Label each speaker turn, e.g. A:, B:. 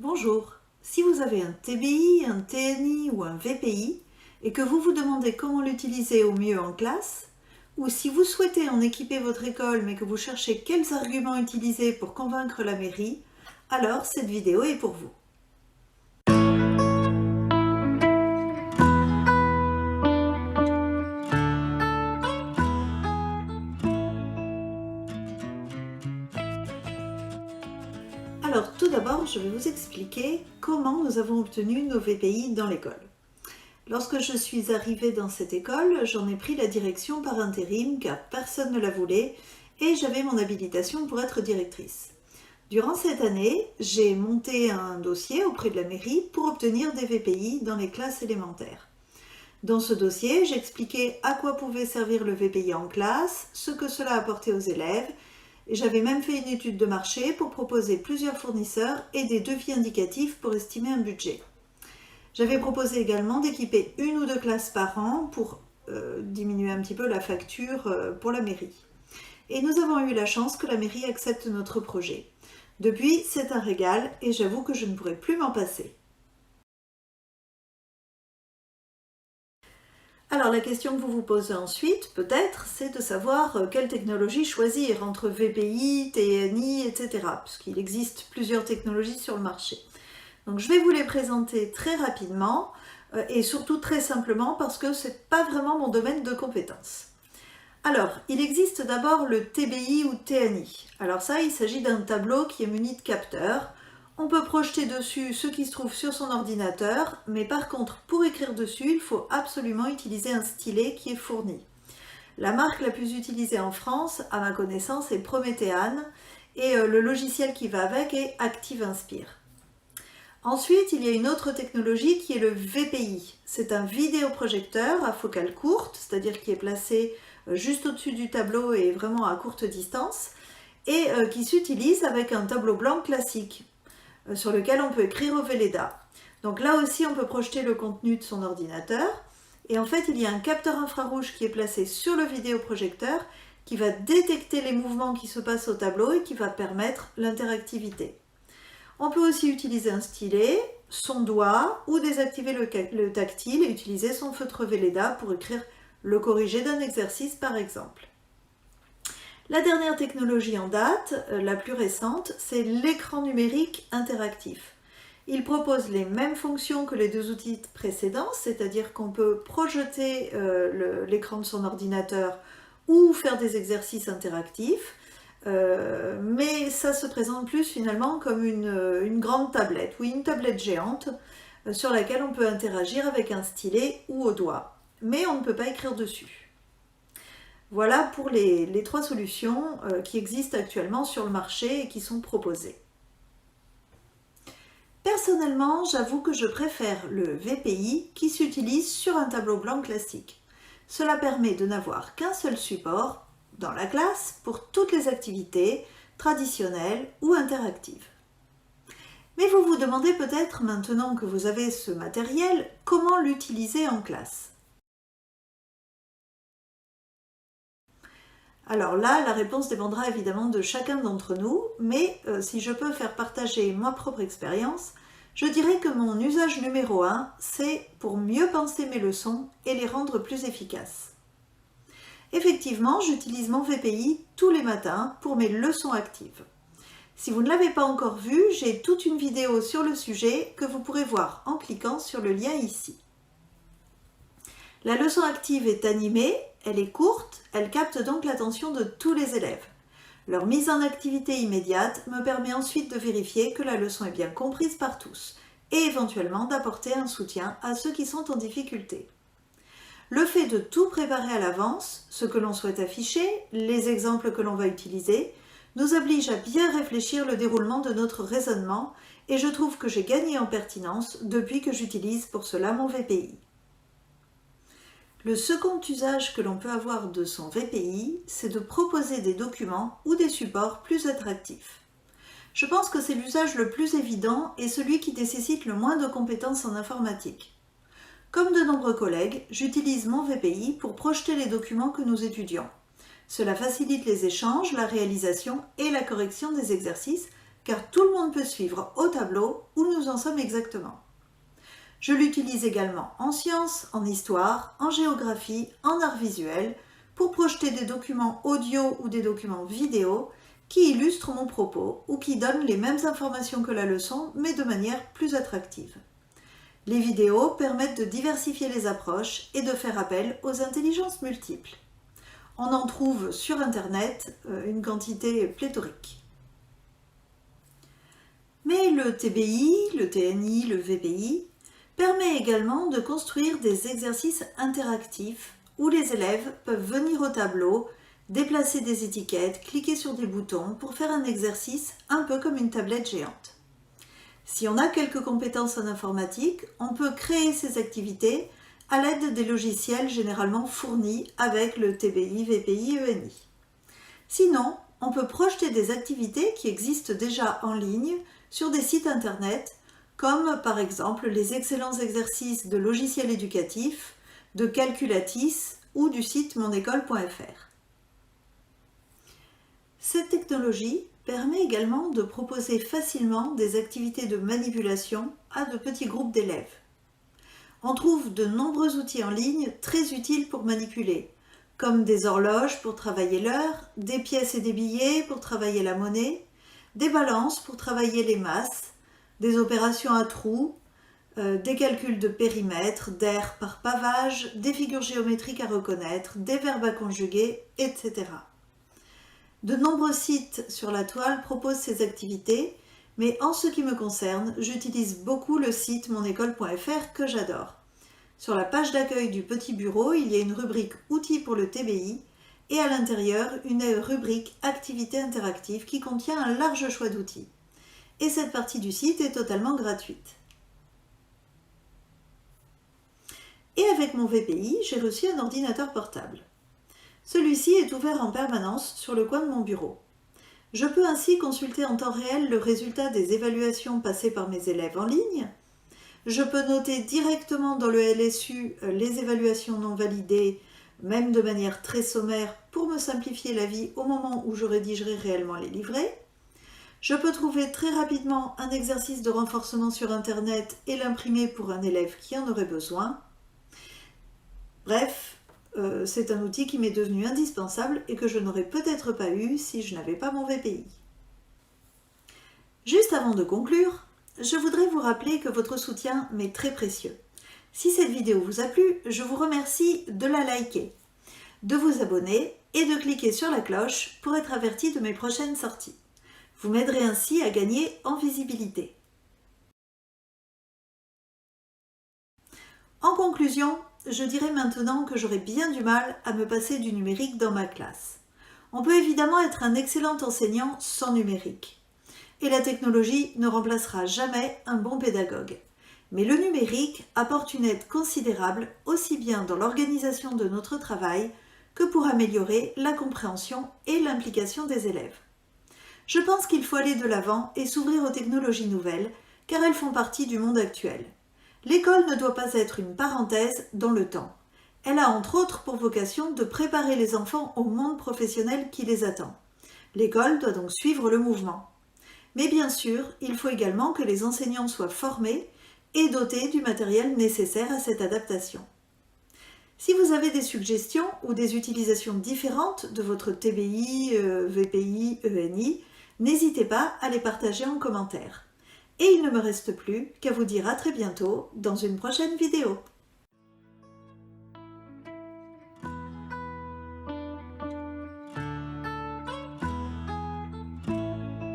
A: Bonjour, si vous avez un TBI, un TNI ou un VPI et que vous vous demandez comment l'utiliser au mieux en classe, ou si vous souhaitez en équiper votre école mais que vous cherchez quels arguments utiliser pour convaincre la mairie, alors cette vidéo est pour vous. Alors tout d'abord, je vais vous expliquer comment nous avons obtenu nos VPI dans l'école. Lorsque je suis arrivée dans cette école, j'en ai pris la direction par intérim car personne ne la voulait et j'avais mon habilitation pour être directrice. Durant cette année, j'ai monté un dossier auprès de la mairie pour obtenir des VPI dans les classes élémentaires. Dans ce dossier, j'expliquais à quoi pouvait servir le VPI en classe, ce que cela apportait aux élèves, et j'avais même fait une étude de marché pour proposer plusieurs fournisseurs et des devis indicatifs pour estimer un budget. J'avais proposé également d'équiper une ou deux classes par an pour diminuer un petit peu la facture pour la mairie. Et nous avons eu la chance que la mairie accepte notre projet. Depuis, c'est un régal et j'avoue que je ne pourrais plus m'en passer. Alors la question que vous vous posez ensuite, peut-être, c'est de savoir quelle technologie choisir entre VPI, TNI, etc. Puisqu'il existe plusieurs technologies sur le marché. Donc je vais vous les présenter très rapidement et surtout très simplement parce que ce n'est pas vraiment mon domaine de compétence. Alors, il existe d'abord le TBI ou TNI. Alors ça, il s'agit d'un tableau qui est muni de capteurs. On peut projeter dessus ce qui se trouve sur son ordinateur, mais par contre, pour écrire dessus, il faut absolument utiliser un stylet qui est fourni. La marque la plus utilisée en France, à ma connaissance, est Promethean, et le logiciel qui va avec est ActiveInspire. Ensuite, il y a une autre technologie qui est le VPI. C'est un vidéoprojecteur à focale courte, c'est-à-dire qui est placé juste au-dessus du tableau et vraiment à courte distance, et qui s'utilise avec un tableau blanc classique, sur lequel on peut écrire au Velleda. Donc là aussi, on peut projeter le contenu de son ordinateur, et en fait, il y a un capteur infrarouge qui est placé sur le vidéoprojecteur, qui va détecter les mouvements qui se passent au tableau et qui va permettre l'interactivité. On peut aussi utiliser un stylet, son doigt ou désactiver le tactile et utiliser son feutre Velleda pour écrire le corrigé d'un exercice par exemple. La dernière technologie en date, la plus récente, c'est l'écran numérique interactif. Il propose les mêmes fonctions que les deux outils précédents, c'est-à-dire qu'on peut projeter l'écran de son ordinateur ou faire des exercices interactifs. Mais ça se présente plus finalement comme une grande tablette, ou une tablette géante sur laquelle on peut interagir avec un stylet ou au doigt, mais on ne peut pas écrire dessus. Voilà pour les trois solutions qui existent actuellement sur le marché et qui sont proposées. Personnellement, j'avoue que je préfère le VPI qui s'utilise sur un tableau blanc classique. Cela permet de n'avoir qu'un seul support dans la classe pour toutes les activités traditionnelles ou interactives. Mais vous vous demandez peut-être, maintenant que vous avez ce matériel, comment l'utiliser en classe. Alors là, la réponse dépendra évidemment de chacun d'entre nous, mais si je peux faire partager ma propre expérience, je dirais que mon usage numéro 1, c'est pour mieux penser mes leçons et les rendre plus efficaces. Effectivement, j'utilise mon VPI tous les matins pour mes leçons actives. Si vous ne l'avez pas encore vu, j'ai toute une vidéo sur le sujet que vous pourrez voir en cliquant sur le lien ici. La leçon active est animée, elle est courte, elle capte donc l'attention de tous les élèves. Leur mise en activité immédiate me permet ensuite de vérifier que la leçon est bien comprise par tous et éventuellement d'apporter un soutien à ceux qui sont en difficulté. Le fait de tout préparer à l'avance, ce que l'on souhaite afficher, les exemples que l'on va utiliser, nous oblige à bien réfléchir le déroulement de notre raisonnement et je trouve que j'ai gagné en pertinence depuis que j'utilise pour cela mon VPI. Le second usage que l'on peut avoir de son VPI, c'est de proposer des documents ou des supports plus attractifs. Je pense que c'est l'usage le plus évident et celui qui nécessite le moins de compétences en informatique. Comme de nombreux collègues, j'utilise mon VPI pour projeter les documents que nous étudions. Cela facilite les échanges, la réalisation et la correction des exercices car tout le monde peut suivre au tableau où nous en sommes exactement. Je l'utilise également en sciences, en histoire, en géographie, en art visuel, pour projeter des documents audio ou des documents vidéo qui illustrent mon propos ou qui donnent les mêmes informations que la leçon, mais de manière plus attractive. Les vidéos permettent de diversifier les approches et de faire appel aux intelligences multiples. On en trouve sur Internet une quantité pléthorique. Mais le TBI, le TNI, le VPI permet également de construire des exercices interactifs où les élèves peuvent venir au tableau, déplacer des étiquettes, cliquer sur des boutons pour faire un exercice un peu comme une tablette géante. Si on a quelques compétences en informatique, on peut créer ces activités à l'aide des logiciels généralement fournis avec le TBI, VPI, ENI. Sinon, on peut projeter des activités qui existent déjà en ligne sur des sites internet, comme par exemple les excellents exercices de logiciels éducatifs, de Calculatis ou du site monecole.fr. Cette technologie permet également de proposer facilement des activités de manipulation à de petits groupes d'élèves. On trouve de nombreux outils en ligne très utiles pour manipuler, comme des horloges pour travailler l'heure, des pièces et des billets pour travailler la monnaie, des balances pour travailler les masses, des opérations à trous, des calculs de périmètre, d'air par pavage, des figures géométriques à reconnaître, des verbes à conjuguer, etc. De nombreux sites sur la toile proposent ces activités, mais en ce qui me concerne, j'utilise beaucoup le site monecole.fr que j'adore. Sur la page d'accueil du petit bureau, il y a une rubrique Outils pour le TBI et à l'intérieur, une rubrique Activités interactives qui contient un large choix d'outils. Et cette partie du site est totalement gratuite. Et avec mon VPI, j'ai reçu un ordinateur portable. Celui-ci est ouvert en permanence sur le coin de mon bureau. Je peux ainsi consulter en temps réel le résultat des évaluations passées par mes élèves en ligne. Je peux noter directement dans le LSU les évaluations non validées, même de manière très sommaire, pour me simplifier la vie au moment où je rédigerai réellement les livrets. Je peux trouver très rapidement un exercice de renforcement sur Internet et l'imprimer pour un élève qui en aurait besoin. Bref, c'est un outil qui m'est devenu indispensable et que je n'aurais peut-être pas eu si je n'avais pas mon VPI. Juste avant de conclure, je voudrais vous rappeler que votre soutien m'est très précieux. Si cette vidéo vous a plu, je vous remercie de la liker, de vous abonner et de cliquer sur la cloche pour être averti de mes prochaines sorties. Vous m'aiderez ainsi à gagner en visibilité. En conclusion, je dirais maintenant que j'aurais bien du mal à me passer du numérique dans ma classe. On peut évidemment être un excellent enseignant sans numérique. Et la technologie ne remplacera jamais un bon pédagogue. Mais le numérique apporte une aide considérable aussi bien dans l'organisation de notre travail que pour améliorer la compréhension et l'implication des élèves. Je pense qu'il faut aller de l'avant et s'ouvrir aux technologies nouvelles, car elles font partie du monde actuel. L'école ne doit pas être une parenthèse dans le temps. Elle a entre autres pour vocation de préparer les enfants au monde professionnel qui les attend. L'école doit donc suivre le mouvement. Mais bien sûr, il faut également que les enseignants soient formés et dotés du matériel nécessaire à cette adaptation. Si vous avez des suggestions ou des utilisations différentes de votre TBI, VPI, ENI, n'hésitez pas à les partager en commentaire. Et il ne me reste plus qu'à vous dire à très bientôt dans une prochaine vidéo.